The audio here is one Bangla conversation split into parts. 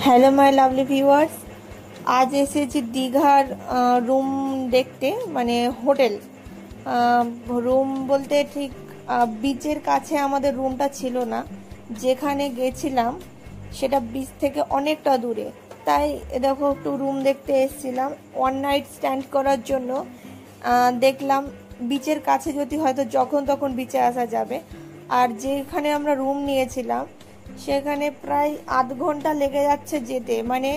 হ্যালো মাই লাভলি ভিউয়ার্স, আজ এসেছি দীঘার রুম দেখতে, মানে হোটেল রুম বলতে ঠিক বিচের কাছে আমাদের রুমটা ছিল না। যেখানে গেছিলাম সেটা বিচ থেকে অনেকটা দূরে, তাই দেখো একটু রুম দেখতে এসেছিলাম ওয়ান নাইট স্ট্যান্ড করার জন্য। দেখলাম বিচের কাছে যদি হয়তো যখন তখন বিচে আসা যাবে। আর যেখানে আমরা রুম নিয়েছিলাম সেখানে প্রায় আধ ঘন্টা লেগে যাচ্ছে যেতে, মানে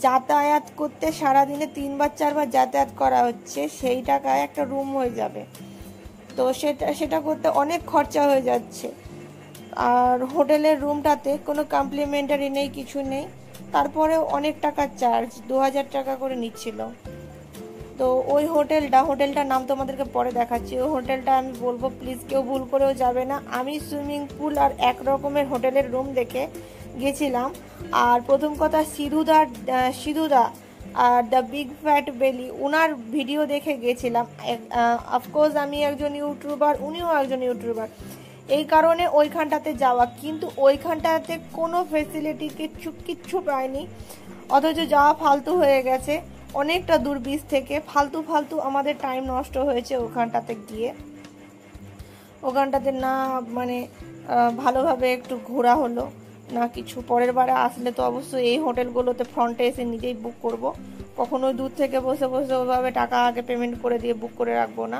যাতায়াত করতে সারাদিনে 3-4 বার যাতায়াত করা হচ্ছে, সেই টাকায় একটা রুম হয়ে যাবে। তো সেটা করতে অনেক খরচা হয়ে যাচ্ছে। আর হোটেলের রুমটাতে কোনো কমপ্লিমেন্টারি নেই, কিছু নেই, তারপরেও অনেক টাকা চার্জ, 2000 টাকা করে নিচ্ছিল। তো ওই হোটেলটার নাম তোমাদেরকে পরে দেখাচ্ছি। ওই হোটেলটা আমি বলবো, প্লিজ কেউ ভুল করেও যাবে না। আমি সুইমিং পুল আর এক রকমের হোটেলের রুম দেখে গেছিলাম। আর প্রথম কথা, সিধুদা আর দ্য বিগ ফ্যাট বেলি, ওনার ভিডিও দেখে গেছিলাম। অফকোর্স আমি একজন ইউটিউবার, উনিও একজন ইউটিউবার, এই কারণে ওইখানটাতে যাওয়া। কিন্তু ওইখানটাতে কোনো ফেসিলিটি কিচ্ছু পাইনি, অথচ যাওয়া ফালতু হয়ে গেছে। অনেকটা দূর বিচ থেকে, ফালতু আমাদের টাইম নষ্ট হয়েছে ওখানটাতে গিয়ে। ওখানটাতে না মানে ভালোভাবে একটু ঘোরা হলো না কিছু। পরের বারে আসলে তো অবশ্যই এই হোটেলগুলোতে ফ্রন্টে এসে নিজেই বুক করব, কখনোই দূর থেকে বসে ওইভাবে টাকা আগে পেমেন্ট করে দিয়ে বুক করে রাখবো না।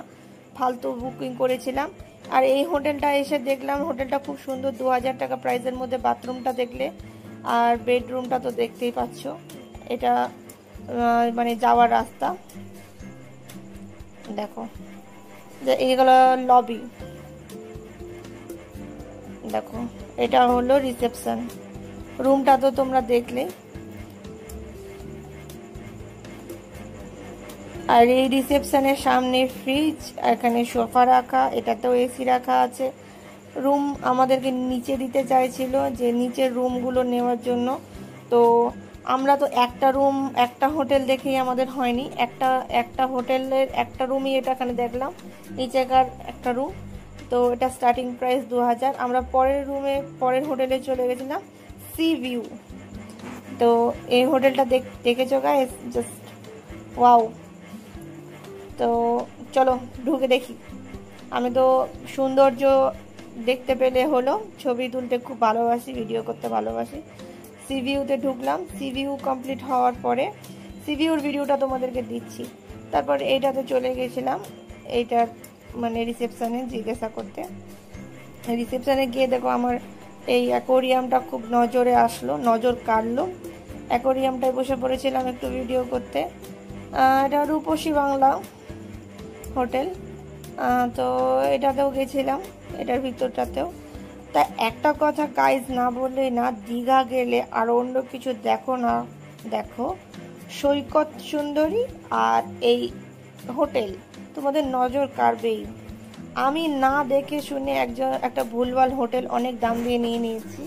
ফালতু বুকিং করেছিলাম। আর এই হোটেলটা এসে দেখলাম, হোটেলটা খুব সুন্দর, 2000 টাকা প্রাইসের মধ্যে। বাথরুমটা দেখলে, আর বেডরুমটা তো দেখতেই পাচ্ছ। এটা মানে যাওয়ার রাস্তা দেখো, এইগুলো লবি দেখো। এটা হলো রিসেপশন। রুমটা তো তোমরা দেখলে। আর এই রিসেপশনের সামনে ফ্রিজ, এখানে সোফা রাখা, এটাতেও এসি রাখা আছে। রুম আমাদেরকে নিচে দিতে চাইছিল, যে নিচের রুমগুলো নেওয়ার জন্য। তো আমরা তো একটা রুম একটা হোটেল দেখেই আমাদের হয়নি, একটা হোটেলের একটা রুমই এটা এখানে দেখলাম, নিচেকার একটা রুম। তো এটা স্টার্টিং প্রাইস 2000। আমরা পরের হোটেলে চলে গেছিলাম, সি ভিউ। তো এই হোটেলটা দেখেছো গাইস, জাস্ট ওয়াও। তো চলো ঢুকে দেখি। আমি তো সৌন্দর্য দেখতে পেলে হলো, ছবি তুলতে খুব ভালোবাসি, ভিডিও করতে ভালোবাসি। সিভিউতে ঢুকলাম। সিভিউ কমপ্লিট হওয়ার পরে সিভিউর ভিডিওটা তোমাদেরকে দিচ্ছি। তারপর এইটাতে চলে গেছিলাম, এইটার মানে রিসেপশানে জিজ্ঞাসা করতে। রিসেপশানে গিয়ে দেখো আমার এই অ্যাকোরিয়ামটা খুব নজরে আসলো, নজর কাড়লো। অ্যাকোরিয়ামটায় বসে পড়েছিলাম একটু ভিডিও করতে। এটা রূপসী বাংলা হোটেল। তো এটাতেও গেছিলাম, এটার ভিতরটাতেও। তা একটা কথা গাইজ না বললেই না, দীঘা গেলে আর অন্য কিছু দেখো না দেখো, সৈকত সুন্দরী আর এই হোটেল তোমাদের নজর কাড়বেই। আমি না দেখে শুনে একটা ভুলভাল হোটেল অনেক দাম দিয়ে নিয়ে নিয়েছি,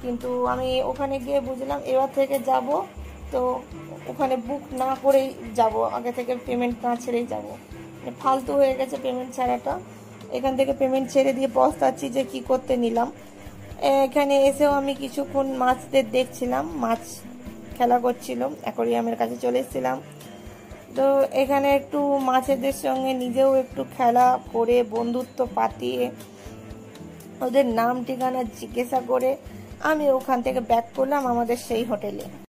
কিন্তু আমি ওখানে গিয়ে বুঝলাম এবার থেকে যাব তো ওখানে বুক না করেই যাব, আগে থেকে পেমেন্ট না ছেড়েই যাব। ফালতু হয়ে গেছে পেমেন্ট ছাড়াটা। এখান থেকে পেমেন্ট ছেড়ে দিয়ে পস্তাচ্ছি যে কি করতে নিলাম। এখানে এসেও আমি কিছুক্ষণ মাছদের দেখছিলাম, মাছ খেলা করছিল, অ্যাকোরিয়ামের কাছে চলে এসেছিলাম। তো এখানে একটু মাছেদের সঙ্গে নিজেও একটু খেলা করে, বন্ধুত্ব পাতিয়ে, ওদের নাম ঠিকানা জিজ্ঞাসা করে আমি ওখান থেকে ব্যাক করলাম আমাদের সেই হোটেলে।